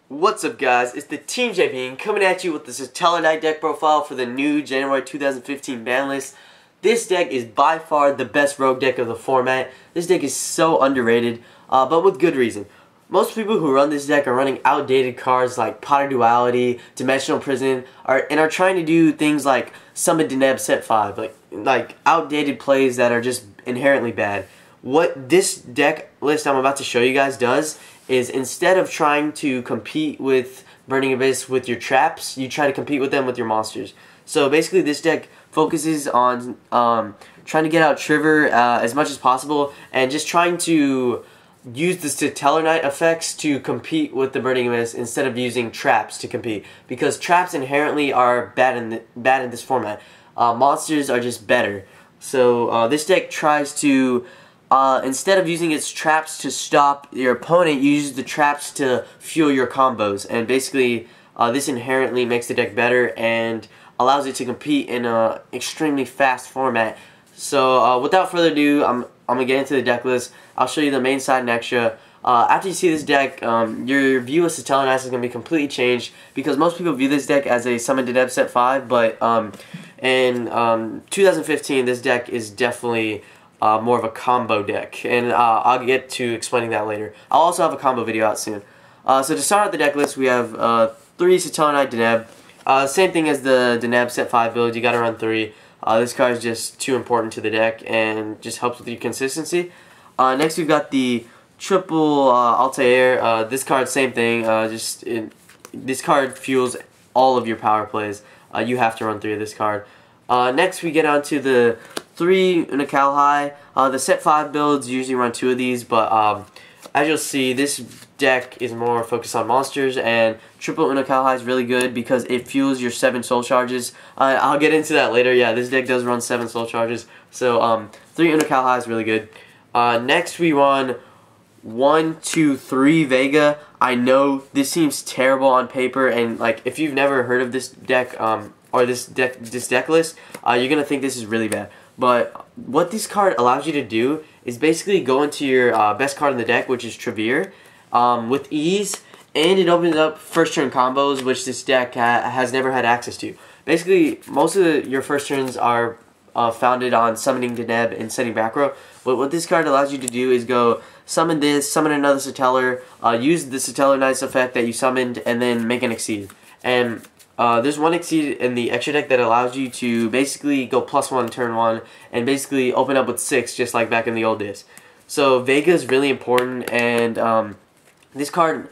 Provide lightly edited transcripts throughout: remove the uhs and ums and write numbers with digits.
What's up, guys? It's the Team JP coming at you with the Satellarknight deck profile for the new January 2015 ban list. This deck is by far the best rogue deck of the format. This deck is so underrated, but with good reason. Most people who run this deck are running outdated cards like Potter Duality, Dimensional Prison, and are trying to do things like Summon Deneb Set 5, like outdated plays that are just inherently bad. What this deck list I'm about to show you guys does is, instead of trying to compete with Burning Abyss with your traps, you try to compete with them with your monsters. So basically this deck focuses on trying to get out Trigger as much as possible, and just trying to use the Satellarknight effects to compete with the Burning Abyss instead of using traps to compete, because traps inherently are bad in this format. Monsters are just better. So this deck tries to instead of using its traps to stop your opponent, you use the traps to fuel your combos, and basically this inherently makes the deck better and allows it to compete in a extremely fast format. So without further ado, I'm gonna get into the deck list. I'll show you the main side and extra. After you see this deck, your view of Satellarknights is going to be completely changed, because most people view this deck as a Summon Deneb Set 5, but in 2015 this deck is definitely more of a combo deck, and I'll get to explaining that later. I'll also have a combo video out soon. So to start out the deck list, we have 3 Satellarknight Deneb. Same thing as the Deneb Set 5 build, you gotta run 3. This card is just too important to the deck and just helps with your consistency. Next we've got the triple Altair. This card, same thing, this card fuels all of your power plays. You have to run 3 of this card. Next we get on to the 3 Unakalhai. The set 5 builds usually run 2 of these, but as you'll see, this deck is more focused on monsters, and triple Unakalhai is really good because it fuels your 7 soul charges. I'll get into that later. Yeah, this deck does run 7 soul charges, so 3 Unakalhai is really good. Next we run 1, 2, 3 Vega. I know this seems terrible on paper, and like if you've never heard of this deck or this deck list, you're gonna think this is really bad. But what this card allows you to do is basically go into your best card in the deck, which is Trevere, with ease, and it opens up first turn combos, which this deck has never had access to. Basically, most of your first turns are founded on summoning Deneb and setting back row. But what this card allows you to do is go summon this, summon another Satellar, use the Satellarknights effect that you summoned, and then make an Exceed. And there's one Exceed in the extra deck that allows you to basically go +1 turn 1 and basically open up with 6, just like back in the old days. So Vega is really important, and this card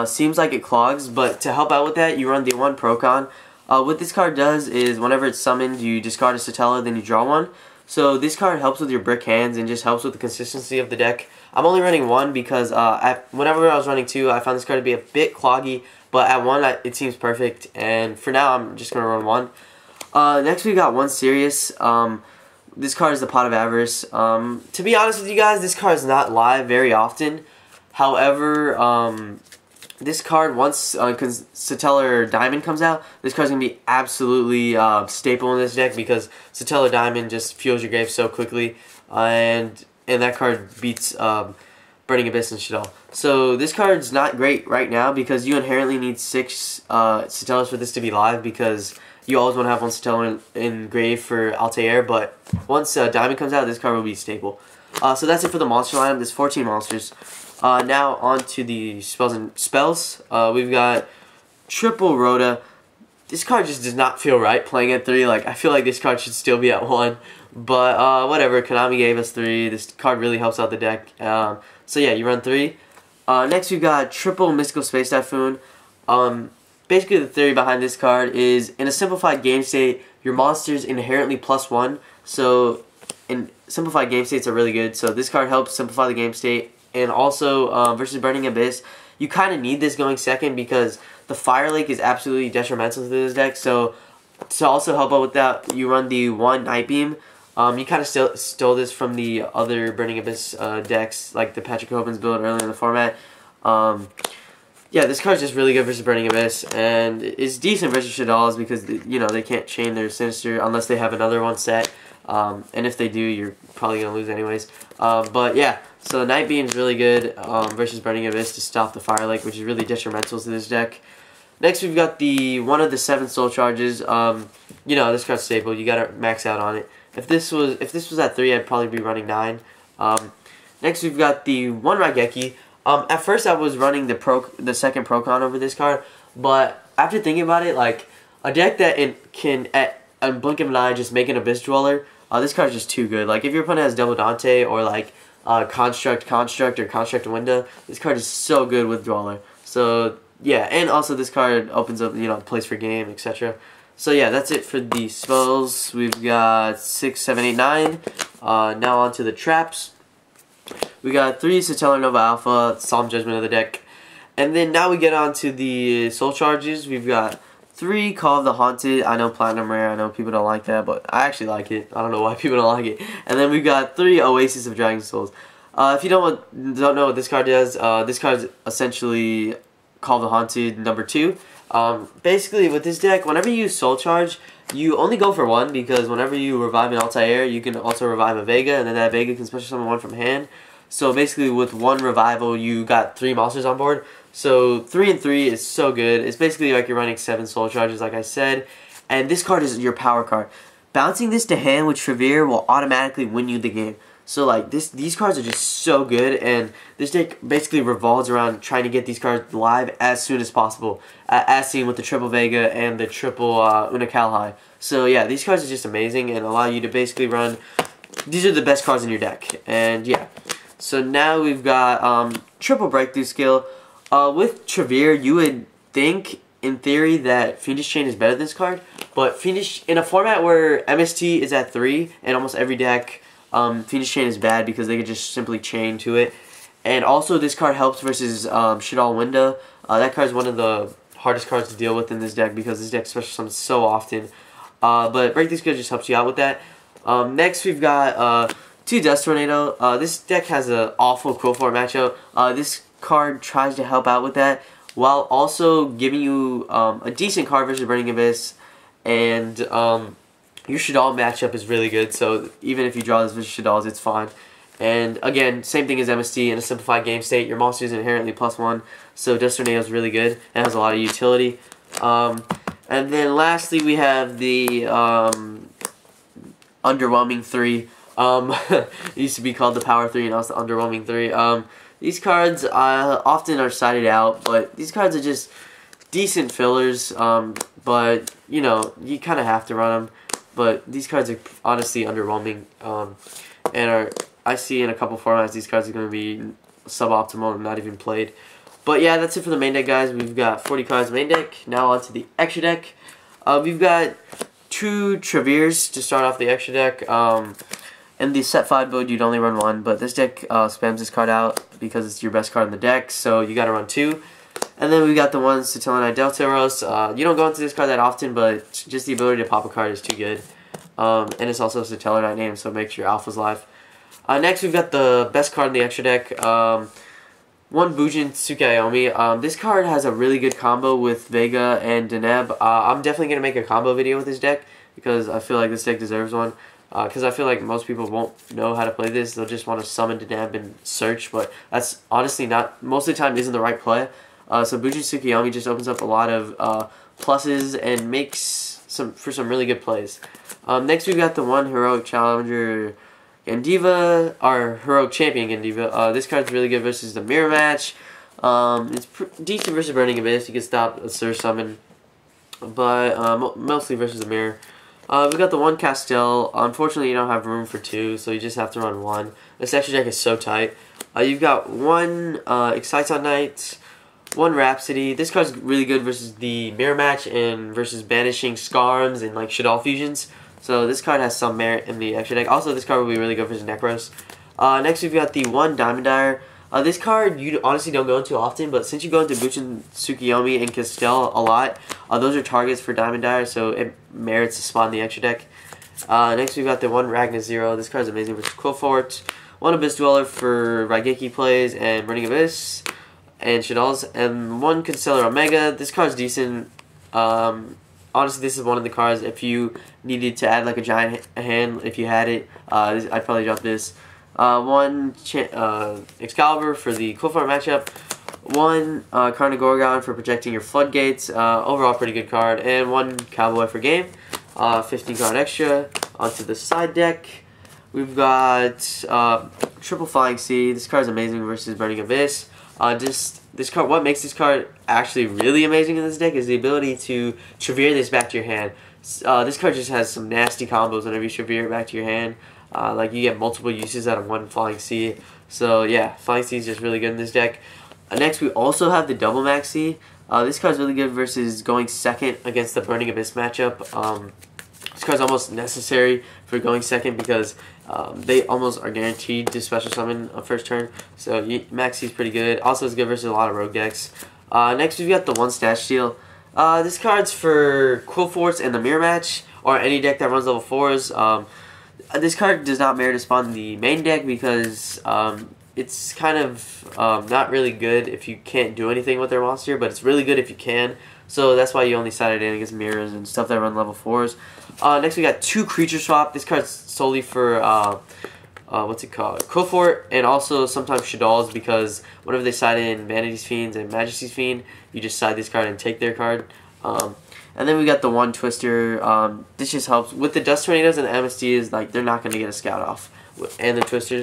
seems like it clogs, but to help out with that, you run the 1 Procon. What this card does is, whenever it's summoned, you discard a Satellar, then you draw 1. So this card helps with your brick hands and just helps with the consistency of the deck. I'm only running 1 because whenever I was running 2, I found this card to be a bit cloggy, but at 1 it seems perfect, and for now I'm just going to run 1. Next we got 1 Sirius. This card is the Pot of Avarice. To be honest with you guys, this card is not live very often. However, this card, once Satellar Diamond comes out, this card's going to be absolutely staple in this deck, because Satellar Diamond just fuels your grave so quickly, and that card beats Burning Abyss and shit all. So this card's not great right now because you inherently need 6 Stellars for this to be live, because you always want to have 1 Stellar in grave for Altair, but once Diamond comes out, this card will be staple. So that's it for the monster lineup. There's 14 monsters. Now on to the spells. We've got triple Rhoda. This card just does not feel right playing at 3. Like, I feel like this card should still be at 1. But whatever, Konami gave us 3. This card really helps out the deck. So yeah, you run 3. Next we've got triple Mystical Space Typhoon. Basically the theory behind this card is, in a simplified game state, your monsters inherently +1. So in simplified game states are really good. So this card helps simplify the game state. And also, versus Burning Abyss, you kind of need this going second, because the Fire Lake is absolutely detrimental to this deck. So to also help out with that, you run the 1 Night Beam. You kind of stole this from the other Burning Abyss decks, like the Patrick Hoban's build earlier in the format. Yeah, this card's just really good versus Burning Abyss, and it's decent versus Shaddolls because, you know, they can't chain their Sinister unless they have another one set. And if they do, you're probably going to lose anyways. But yeah, So Night Beam's really good versus Burning Abyss to stop the Fire Lake, which is really detrimental to this deck. Next, we've got the one of the 7 Soul Charges. You know, this card's staple. You gotta max out on it. If this was at 3, I'd probably be running 9. Next, we've got the 1 Raigeki. At first, I was running the second Procon over this card, but after thinking about it, like a deck that can at a blink of an eye just make an Abyss Dweller, this card is just too good. Like if your opponent has Double Dante or like Construct or Construct Window, this card is so good with Dweller. So yeah, and also this card opens up, you know, place for game, etc. So yeah, that's it for the spells. We've got 6, 7, 8, 9. Now on to the traps. We got 3 Satellar Nova Alpha, Solemn Judgment of the deck. And then now we get on to the Soul Charges. We've got 3 Call of the Haunted. I know Platinum Rare, I know people don't like that, but I actually like it. I don't know why people don't like it. And then we've got 3 Oasis of Dragon Souls. If you don't know what this card does, this card is essentially Call of the Haunted number 2. Basically, with this deck, whenever you use Soul Charge, you only go for 1, because whenever you revive an Altair, you can also revive a Vega, and then that Vega can special summon 1 from hand. So basically, with 1 revival, you got 3 monsters on board. So 3 and 3 is so good. It's basically like you're running 7 Soul Charges, like I said. And this card is your power card. Bouncing this to hand with Trevere will automatically win you the game. So like these cards are just so good, and this deck basically revolves around trying to get these cards live as soon as possible, as seen with the triple Vega and the triple Unakalhai. So yeah, these cards are just amazing and allow you to basically run. These are the best cards in your deck, and yeah. So now we've got triple Breakthrough Skill. With Trevere, you would think in theory that Fiendish Chain is better than this card, but Fiendish in a format where MST is at 3 and almost every deck. Fiendish Chain is bad because they could just simply chain to it. And also this card helps versus Shaddoll Window. That card is one of the hardest cards to deal with in this deck because this deck special summons so often. But Breakthrough Skill just helps you out with that. Next we've got 2 Dust Tornado. This deck has an awful Quill Fort matchup. This card tries to help out with that while also giving you a decent card versus Burning Abyss. And your Shaddoll matchup is really good, so even if you draw this versus Shaddolls, it's fine. And again, same thing as MST in a simplified game state. Your monster is inherently +1, so Dust Tornado is really good. It has a lot of utility. And then lastly, we have the Underwhelming 3. It used to be called the Power 3, and now it's the Underwhelming 3. These cards often are sided out, but these cards are just decent fillers. But you know, you kind of have to run them. But these cards are honestly underwhelming, and I see in a couple formats these cards are going to be suboptimal and not even played. But yeah, that's it for the main deck, guys. We've got 40 cards main deck. Now on to the extra deck. We've got 2 Treveres to start off the extra deck. In the set 5 build, you'd only run 1, but this deck spams this card out because it's your best card in the deck, so you got to run 2. And then we got the one Satellarknight Deltaros. You don't go into this card that often, but just the ability to pop a card is too good. And it's also a Satellarknight name, so make sure your alpha's live. Next, we've got the best card in the extra deck. 1 Bujin Tsukiyomi. This card has a really good combo with Vega and Deneb. I'm definitely going to make a combo video with this deck because I feel like this deck deserves one. Because I feel like most people won't know how to play this. They'll just want to summon Deneb and search, but that's honestly not, most of the time isn't the right play. So Bujin Tsukiyomi just opens up a lot of pluses and makes for some really good plays. Next we've got the 1 Heroic Challenger Gandiva, or Heroic Champion Gandiva. This card's really good versus the Mirror Match. It's decent versus Burning Abyss. You can stop a Surge Summon, but mostly versus the Mirror. We've got the 1 Castell. Unfortunately, you don't have room for 2, so you just have to run 1. This extra deck is so tight. You've got 1 Exciton Knight, 1 Rhapsody. This card's really good versus the Mirror Match and versus banishing Scarms and like Shaddoll fusions. So this card has some merit in the extra deck. Also, this card will be really good versus Necros. Next, we've got the 1 Diamond Dire. This card you honestly don't go into often, but since you go into Bujin Tsukiyomi and Castell a lot, those are targets for Diamond Dire, so it merits to spawn the extra deck. Next, we've got the 1 Ragna Zero. This card's amazing versus Quillfort. 1 Abyss Dweller for Raigeki plays and Burning Abyss and Shaddolls, and 1 Constellar Omega. This card's decent. Honestly, this is one of the cards if you needed to add like a giant hand, if you had it, I'd probably drop this. 1 Excalibur for the Cool Form matchup, 1 Carnagorgon for protecting your floodgates, overall pretty good card, and 1 Cowboy for game. 15 card extra. Onto the side deck, we've got Triple Flying Sea. This card is amazing versus Burning Abyss. This card, what makes this card actually really amazing in this deck is the ability to Trevere this back to your hand. This card just has some nasty combos whenever you Trevere it back to your hand. Like, you get multiple uses out of 1 Flying Sea. So yeah, Flying Sea is just really good in this deck. Next, we also have the Double Maxi. This card's really good versus going second against the Burning Abyss matchup. This card's almost necessary for going second because they almost are guaranteed to special summon a first turn. So Maxi's pretty good. Also, it's good versus a lot of rogue decks. Next, we've got the 1 Stash Steal. This card's for Quill Force and the Mirror Match, or any deck that runs level 4s. This card does not merit to spawn in the main deck because it's kind of not really good if you can't do anything with their monster, but it's really good if you can. So that's why you only side it in against mirrors and stuff that run level 4s. Next, we got 2 Creature Swap. This card's solely for what's it called? Quill Fort, and also sometimes Shaddoll's, because whenever they side in Vanity's Fiends and Majesty's Fiend, you just side this card and take their card. And then we got the 1 Twister. This just helps with the Dust Tornadoes and the MSTs. Like, they're not going to get a Scout off, and the Twisters.